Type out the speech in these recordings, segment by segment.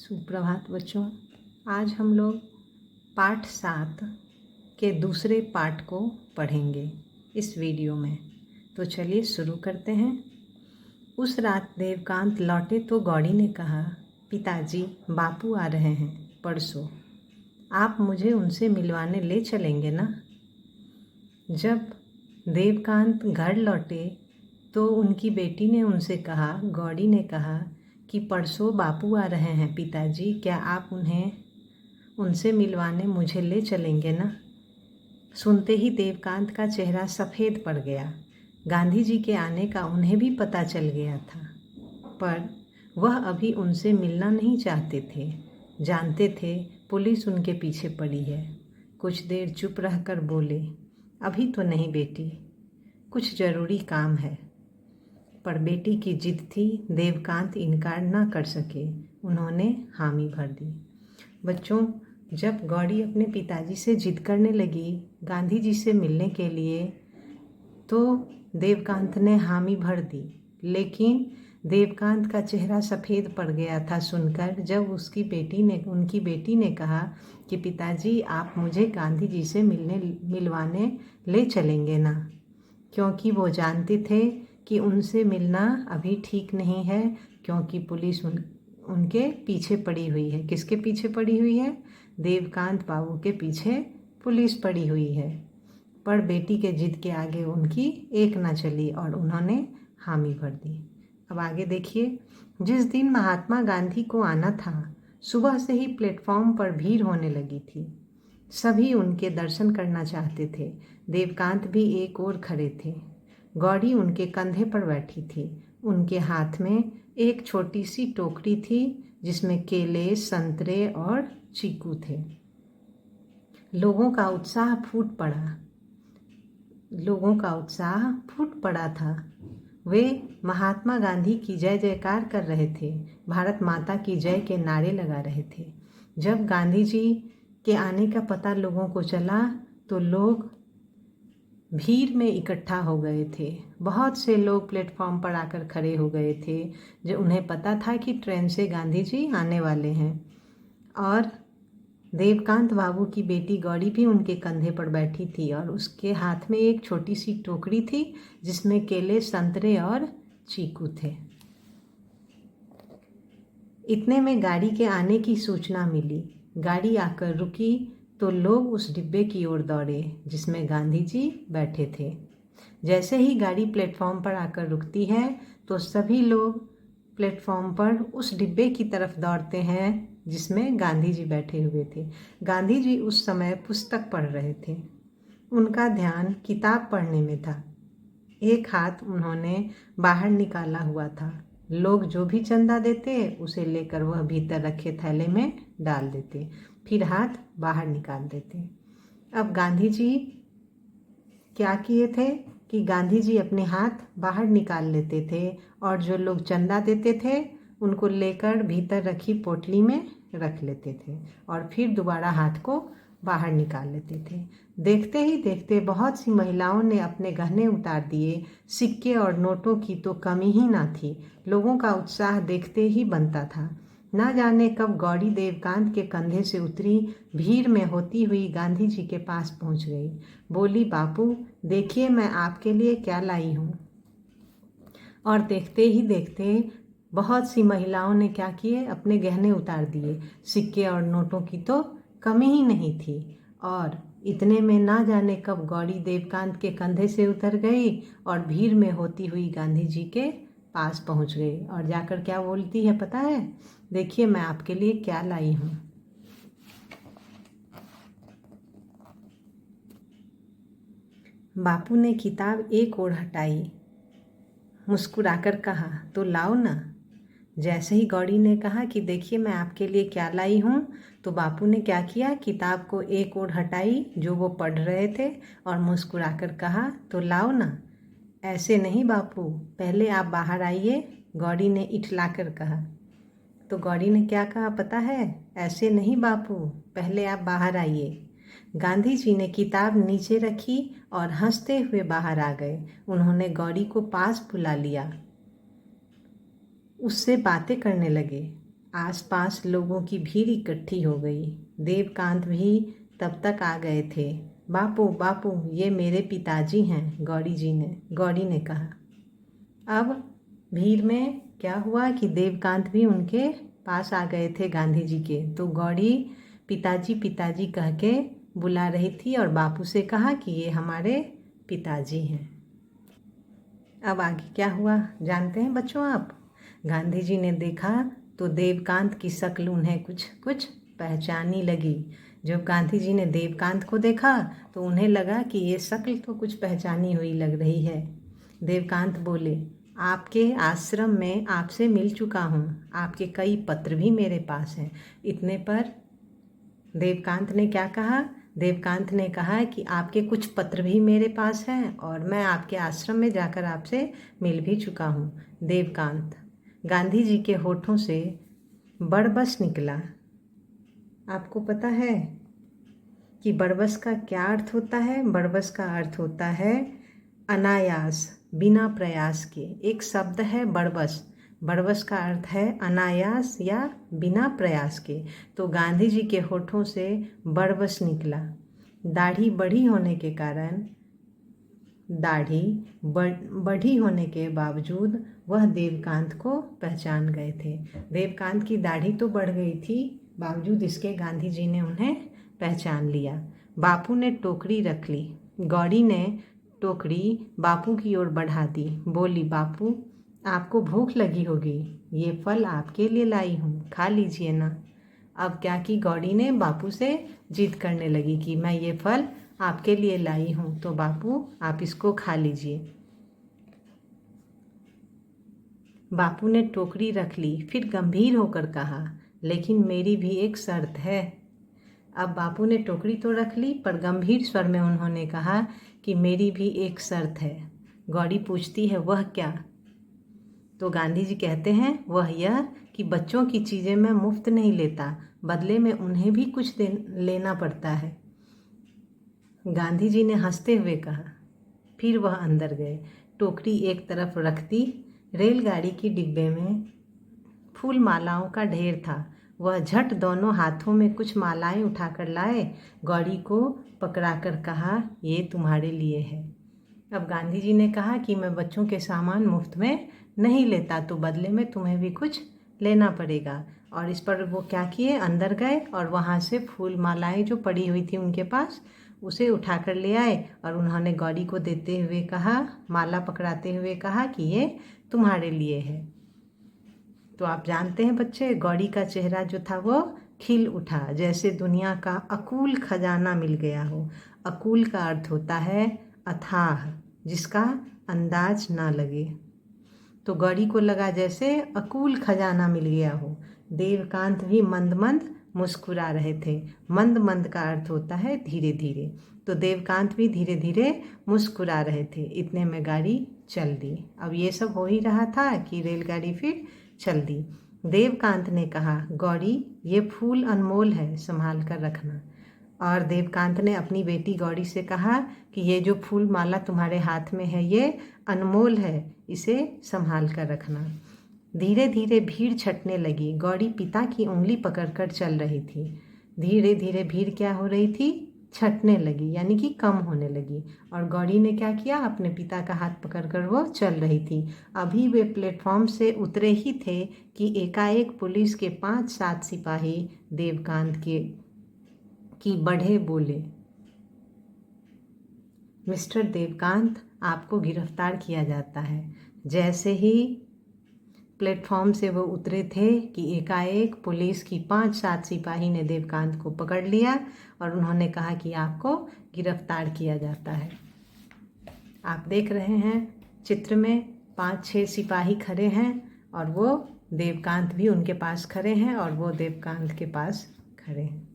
सुप्रभात बच्चों। आज हम लोग पाठ 7 के दूसरे पाठ को पढ़ेंगे इस वीडियो में। तो चलिए शुरू करते हैं। उस रात देवकांत लौटे तो गौड़ी ने कहा, पिताजी बापू आ रहे हैं परसों, आप मुझे उनसे मिलवाने ले चलेंगे ना। जब देवकांत घर लौटे तो उनकी बेटी ने उनसे कहा, गौड़ी ने कहा कि परसों बापू आ रहे हैं पिताजी, क्या आप उनसे मिलवाने मुझे ले चलेंगे ना। सुनते ही देवकांत का चेहरा सफ़ेद पड़ गया। गांधी जी के आने का उन्हें भी पता चल गया था, पर वह अभी उनसे मिलना नहीं चाहते थे। जानते थे पुलिस उनके पीछे पड़ी है। कुछ देर चुप रहकर बोले, अभी तो नहीं बेटी, कुछ ज़रूरी काम है। पर बेटी की जिद थी, देवकांत इनकार ना कर सके। उन्होंने हामी भर दी। बच्चों, जब गौड़ी अपने पिताजी से जिद करने लगी गांधी जी से मिलने के लिए, तो देवकांत ने हामी भर दी। लेकिन देवकांत का चेहरा सफ़ेद पड़ गया था सुनकर, जब उनकी बेटी ने कहा कि पिताजी आप मुझे गांधी जी से मिलवाने ले चलेंगे ना, क्योंकि वो जानते थे कि उनसे मिलना अभी ठीक नहीं है, क्योंकि पुलिस उनके पीछे पड़ी हुई है। किसके पीछे पड़ी हुई है? देवकांत बाबू के पीछे पुलिस पड़ी हुई है। पर बेटी के जिद के आगे उनकी एक ना चली और उन्होंने हामी भर दी। अब आगे देखिए। जिस दिन महात्मा गांधी को आना था, सुबह से ही प्लेटफॉर्म पर भीड़ होने लगी थी। सभी उनके दर्शन करना चाहते थे। देवकांत भी एक ओर खड़े थे। गौड़ी उनके कंधे पर बैठी थी। उनके हाथ में एक छोटी सी टोकरी थी जिसमें केले, संतरे और चीकू थे। लोगों का उत्साह फूट पड़ा था। वे महात्मा गांधी की जय जयकार कर रहे थे, भारत माता की जय के नारे लगा रहे थे। जब गांधी जी के आने का पता लोगों को चला तो लोग भीड़ में इकट्ठा हो गए थे। बहुत से लोग प्लेटफॉर्म पर आकर खड़े हो गए थे, जो उन्हें पता था कि ट्रेन से गांधी जी आने वाले हैं। और देवकांत बाबू की बेटी गौड़ी भी उनके कंधे पर बैठी थी और उसके हाथ में एक छोटी सी टोकरी थी जिसमें केले, संतरे और चीकू थे। इतने में गाड़ी के आने की सूचना मिली। गाड़ी आकर रुकी तो लोग उस डिब्बे की ओर दौड़े जिसमें गांधी जी बैठे थे। जैसे ही गाड़ी प्लेटफॉर्म पर आकर रुकती है तो सभी लोग प्लेटफॉर्म पर उस डिब्बे की तरफ दौड़ते हैं जिसमें गांधी जी बैठे हुए थे। गांधी जी उस समय पुस्तक पढ़ रहे थे। उनका ध्यान किताब पढ़ने में था। एक हाथ उन्होंने बाहर निकाला हुआ था। लोग जो भी चंदा देते उसे लेकर वह भीतर रखे थैले में डाल देते, फिर हाथ बाहर निकाल देते। अब गांधी जी क्या किए थे कि गांधी जी अपने हाथ बाहर निकाल लेते थे और जो लोग चंदा देते थे उनको लेकर भीतर रखी पोटली में रख लेते थे और फिर दोबारा हाथ को बाहर निकाल लेते थे। देखते ही देखते बहुत सी महिलाओं ने अपने गहने उतार दिए। सिक्के और नोटों की तो कमी ही ना थी। लोगों का उत्साह देखते ही बनता था। ना जाने कब गौड़ी देवकांत के कंधे से उतरी, भीड़ में होती हुई गांधी जी के पास पहुंच गई। बोली, बापू देखिए मैं आपके लिए क्या लाई हूँ। और देखते ही देखते बहुत सी महिलाओं ने क्या किए, अपने गहने उतार दिए। सिक्के और नोटों की तो कमी ही नहीं थी। और इतने में ना जाने कब गौड़ी देवकांत के कंधे से उतर गई और भीड़ में होती हुई गांधी जी के पास पहुंच गई और जाकर क्या बोलती है पता है? देखिए मैं आपके लिए क्या लाई हूँ। बापू ने किताब एक ओर हटाई, मुस्कुराकर कहा, तो लाओ ना। जैसे ही गौड़ी ने कहा कि देखिए मैं आपके लिए क्या लाई हूँ, तो बापू ने क्या किया, किताब को एक ओर हटाई जो वो पढ़ रहे थे और मुस्कुराकर कहा, तो लाओ ना। ऐसे नहीं बापू, पहले आप बाहर आइए, गौड़ी ने इठलाकर कहा। तो गौड़ी ने क्या कहा पता है? ऐसे नहीं बापू, पहले आप बाहर आइए। गांधी जी ने किताब नीचे रखी और हंसते हुए बाहर आ गए। उन्होंने गौड़ी को पास बुला लिया, उससे बातें करने लगे। आसपास लोगों की भीड़ इकट्ठी हो गई। देवकांत भी तब तक आ गए थे। बापू बापू, ये मेरे पिताजी हैं, गौरी ने कहा। अब भीड़ में क्या हुआ कि देवकांत भी उनके पास आ गए थे गांधी जी के। तो गौरी पिताजी पिताजी कह के बुला रही थी और बापू से कहा कि ये हमारे पिताजी हैं। अब आगे क्या हुआ जानते हैं बच्चों आप? गांधी जी ने देखा तो देवकांत की शक्ल उन्हें कुछ कुछ पहचानी लगी। जब गांधी जी ने देवकांत को देखा तो उन्हें लगा कि ये शक्ल तो कुछ पहचानी हुई लग रही है। देवकांत बोले, आपके आश्रम में आपसे मिल चुका हूँ, आपके कई पत्र भी मेरे पास हैं। इतने पर देवकांत ने क्या कहा? देवकांत ने कहा कि आपके कुछ पत्र भी मेरे पास हैं और मैं आपके आश्रम में जाकर आपसे मिल भी चुका हूँ। देवकांत, गांधी जी के होठों से बड़बस निकला। आपको पता है कि बड़बस का क्या अर्थ होता है? बड़बस का अर्थ होता है अनायास, बिना प्रयास के। एक शब्द है बड़बस। बड़बस का अर्थ है अनायास या बिना प्रयास के। तो गांधी जी के होठों से बड़बस निकला। दाढ़ी बढ़ी होने के कारण, दाढ़ी बढ़ी होने के बावजूद वह देवकांत को पहचान गए थे। देवकांत की दाढ़ी तो बढ़ गई थी, बावजूद इसके गांधी जी ने उन्हें पहचान लिया। बापू ने टोकरी रख ली। गौरी ने टोकरी बापू की ओर बढ़ा दी। बोली, बापू आपको भूख लगी होगी, ये फल आपके लिए लाई हूँ, खा लीजिए ना। अब क्या की गौरी ने बापू से जिद करने लगी कि मैं ये फल आपके लिए लाई हूँ, तो बापू आप इसको खा लीजिए। बापू ने टोकरी रख ली, फिर गंभीर होकर कहा, लेकिन मेरी भी एक शर्त है। अब बापू ने टोकरी तो रख ली, पर गंभीर स्वर में उन्होंने कहा कि मेरी भी एक शर्त है। गौरी पूछती है, वह क्या? तो गांधी जी कहते हैं, वह यह कि बच्चों की चीज़ें मैं मुफ्त नहीं लेता, बदले में उन्हें भी कुछ लेना पड़ता है। गांधी जी ने हंसते हुए कहा। फिर वह अंदर गए। टोकरी एक तरफ रख दी। रेलगाड़ी की डिब्बे में फूल मालाओं का ढेर था। वह झट दोनों हाथों में कुछ मालाएं उठाकर लाए। गौरी को पकड़ाकर कहा, ये तुम्हारे लिए है। अब गांधी जी ने कहा कि मैं बच्चों के सामान मुफ्त में नहीं लेता, तो बदले में तुम्हें भी कुछ लेना पड़ेगा। और इस पर वो क्या किए, अंदर गए और वहाँ से फूल मालाएं जो पड़ी हुई थी उनके पास, उसे उठाकर ले आए और उन्होंने गौरी को देते हुए कहा, माला पकड़ाते हुए कहा कि ये तुम्हारे लिए है। तो आप जानते हैं बच्चे, गौरी का चेहरा जो था वो खिल उठा, जैसे दुनिया का अकूल खजाना मिल गया हो। अकूल का अर्थ होता है अथाह, जिसका अंदाज ना लगे। तो गौरी को लगा जैसे अकूल खजाना मिल गया हो। देवकांत भी मंद मंद मुस्कुरा रहे थे। मंद मंद का अर्थ होता है धीरे धीरे। तो देवकांत भी धीरे धीरे मुस्कुरा रहे थे। इतने में गाड़ी चल दी। अब ये सब हो ही रहा था कि रेलगाड़ी फिर चल दी। देवकांत ने कहा, गौरी ये फूल अनमोल है, संभाल कर रखना। और देवकांत ने अपनी बेटी गौरी से कहा कि ये जो फूल माला तुम्हारे हाथ में है ये अनमोल है, इसे संभाल कर रखना। धीरे धीरे भीड़ छटने लगी। गौरी पिता की उंगली पकड़कर चल रही थी। धीरे धीरे भीड़ क्या हो रही थी, छटने लगी, यानी कि कम होने लगी। और गौरी ने क्या किया, अपने पिता का हाथ पकड़कर वो चल रही थी। अभी वे प्लेटफॉर्म से उतरे ही थे कि एकाएक पुलिस के 5-7 सिपाही देवकांत की बढ़े बोले, मिस्टर देवकांत, आपको गिरफ्तार किया जाता है। जैसे ही प्लेटफॉर्म से वो उतरे थे कि एकाएक पुलिस की 5-7 सिपाही ने देवकांत को पकड़ लिया और उन्होंने कहा कि आपको गिरफ्तार किया जाता है। आप देख रहे हैं चित्र में 5-6 सिपाही खड़े हैं और वो देवकांत भी उनके पास खड़े हैं और वो देवकांत के पास खड़े हैं।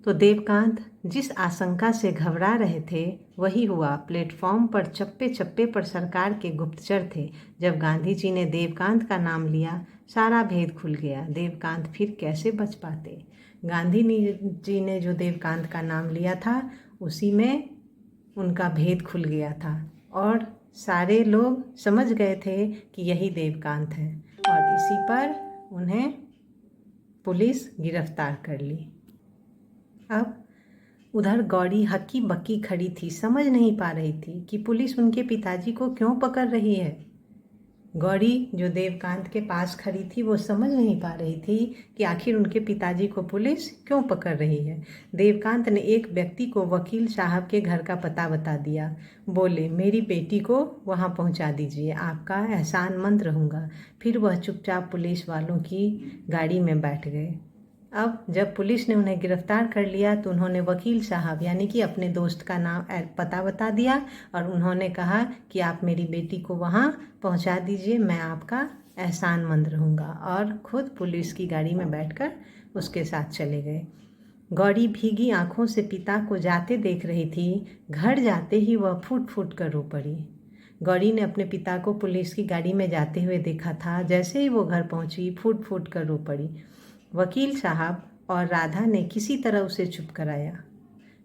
तो देवकांत जिस आशंका से घबरा रहे थे वही हुआ। प्लेटफॉर्म पर चप्पे चप्पे पर सरकार के गुप्तचर थे। जब गांधी जी ने देवकांत का नाम लिया, सारा भेद खुल गया। देवकांत फिर कैसे बच पाते? गांधी जी ने जो देवकांत का नाम लिया था उसी में उनका भेद खुल गया था और सारे लोग समझ गए थे कि यही देवकांत है और इसी पर उन्हें पुलिस गिरफ्तार कर ली। अब उधर गौरी हक्की बक्की खड़ी थी, समझ नहीं पा रही थी कि पुलिस उनके पिताजी को क्यों पकड़ रही है। गौरी जो देवकांत के पास खड़ी थी वो समझ नहीं पा रही थी कि आखिर उनके पिताजी को पुलिस क्यों पकड़ रही है। देवकांत ने एक व्यक्ति को वकील साहब के घर का पता बता दिया। बोले, मेरी बेटी को वहाँ पहुँचा दीजिए, आपका एहसानमंद रहूँगा। फिर वह चुपचाप पुलिस वालों की गाड़ी में बैठ गए। अब जब पुलिस ने उन्हें गिरफ्तार कर लिया तो उन्होंने वकील साहब यानी कि अपने दोस्त का नाम पता बता दिया और उन्होंने कहा कि आप मेरी बेटी को वहाँ पहुँचा दीजिए, मैं आपका एहसानमंद रहूँगा, और खुद पुलिस की गाड़ी में बैठकर उसके साथ चले गए। गौरी भीगी आंखों से पिता को जाते देख रही थी। घर जाते ही वह फूट फूट कर रो पड़ी। गौरी ने अपने पिता को पुलिस की गाड़ी में जाते हुए देखा था। जैसे ही वो घर पहुंची फूट फूट कर रो पड़ी। वकील साहब और राधा ने किसी तरह उसे चुप कराया।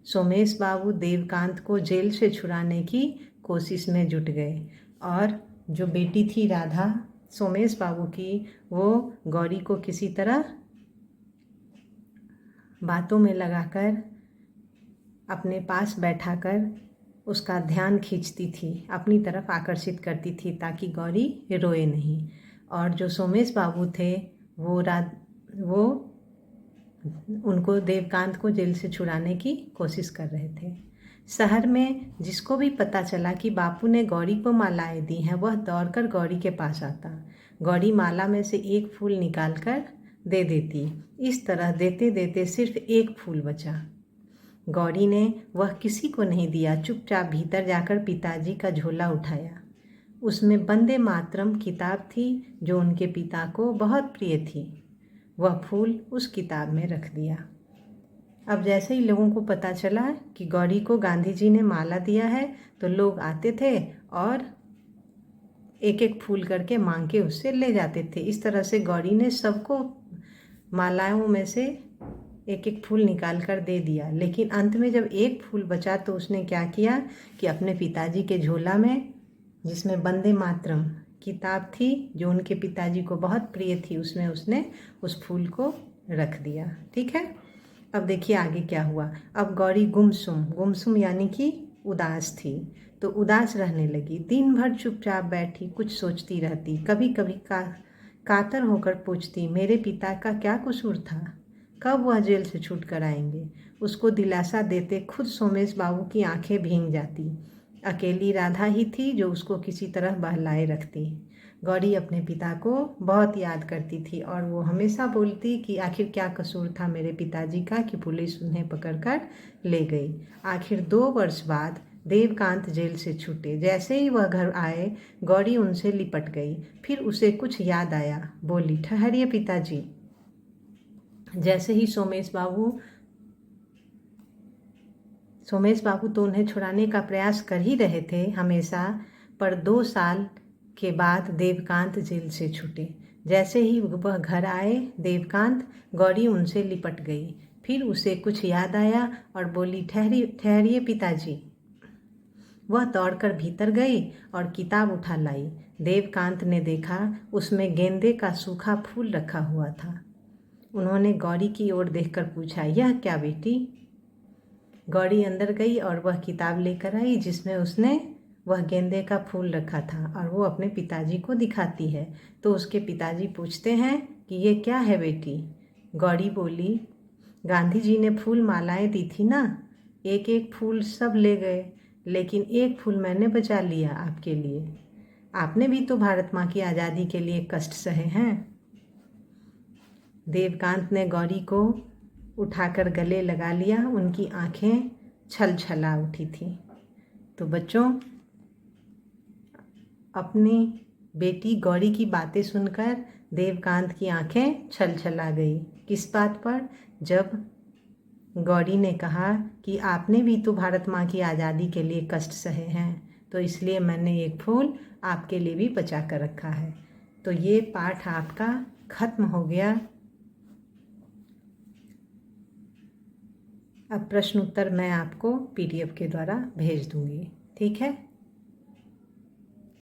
सोमेश बाबू देवकांत को जेल से छुड़ाने की कोशिश में जुट गए और जो बेटी थी राधा सोमेश बाबू की, वो गौरी को किसी तरह बातों में लगाकर अपने पास बैठाकर उसका ध्यान खींचती थी, अपनी तरफ आकर्षित करती थी ताकि गौरी रोए नहीं। और जो सोमेश बाबू थे वो उनको देवकांत को जेल से छुड़ाने की कोशिश कर रहे थे। शहर में जिसको भी पता चला कि बापू ने गौरी को मालाएं दी हैं, वह दौड़कर गौरी के पास आता। गौरी माला में से एक फूल निकालकर दे देती। इस तरह देते देते सिर्फ एक फूल बचा। गौरी ने वह किसी को नहीं दिया, चुपचाप भीतर जाकर पिताजी का झोला उठाया। उसमें वंदे मातरम किताब थी जो उनके पिता को बहुत प्रिय थी। वह फूल उस किताब में रख दिया। अब जैसे ही लोगों को पता चला कि गौरी को गांधी जी ने माला दिया है तो लोग आते थे और एक एक फूल करके मांग के उससे ले जाते थे। इस तरह से गौरी ने सबको मालाओं में से एक एक फूल निकाल कर दे दिया। लेकिन अंत में जब एक फूल बचा तो उसने क्या किया कि अपने पिताजी के झोला में, जिसमें वंदे मातरम किताब थी जो उनके पिताजी को बहुत प्रिय थी, उसमें उसने उस फूल को रख दिया। ठीक है, अब देखिए आगे क्या हुआ। अब गौरी गुमसुम यानी कि उदास थी, तो उदास रहने लगी। दिन भर चुपचाप बैठी कुछ सोचती रहती। कभी कभी कातर होकर पूछती, मेरे पिता का क्या कसूर था, कब वह जेल से छूट कर आएंगे। उसको दिलासा देते खुद सोमेश बाबू की आंखें भीग जाती। अकेली राधा ही थी जो उसको किसी तरह बहलाए रखती। गौरी अपने पिता को बहुत याद करती थी और वो हमेशा बोलती कि आखिर क्या कसूर था मेरे पिताजी का कि पुलिस उन्हें पकड़कर ले गई। आखिर 2 वर्ष बाद देवकांत जेल से छूटे। जैसे ही वह घर आए गौरी उनसे लिपट गई। फिर उसे कुछ याद आया, बोली, ठहरिए पिताजी। जैसे ही सोमेश बाबू तो उन्हें छुड़ाने का प्रयास कर ही रहे थे हमेशा, पर 2 साल के बाद देवकांत जेल से छूटे। जैसे ही वह घर आए देवकांत, गौरी उनसे लिपट गई। फिर उसे कुछ याद आया और बोली, ठहरिए पिताजी। वह दौड़कर भीतर गई और किताब उठा लाई। देवकांत ने देखा उसमें गेंदे का सूखा फूल रखा हुआ था। उन्होंने गौरी की ओर देखकर पूछा, यह क्या बेटी? गौरी अंदर गई और वह किताब लेकर आई जिसमें उसने वह गेंदे का फूल रखा था और वो अपने पिताजी को दिखाती है। तो उसके पिताजी पूछते हैं कि ये क्या है बेटी? गौरी बोली, गांधी जी ने फूल मालाएं दी थी ना, एक एक फूल सब ले गए, लेकिन एक फूल मैंने बचा लिया आपके लिए। आपने भी तो भारत माँ की आज़ादी के लिए कष्ट सहे हैं। देवकांत ने गौरी को उठाकर गले लगा लिया। उनकी आंखें छल छला उठी थी। तो बच्चों, अपनी बेटी गौरी की बातें सुनकर देवकांत की आंखें छल छला गई। किस बात पर? जब गौरी ने कहा कि आपने भी तो भारत माँ की आज़ादी के लिए कष्ट सहे हैं, तो इसलिए मैंने एक फूल आपके लिए भी बचा कर रखा है। तो ये पाठ आपका खत्म हो गया। अब प्रश्न उत्तर मैं आपको PDF के द्वारा भेज दूंगी। ठीक है।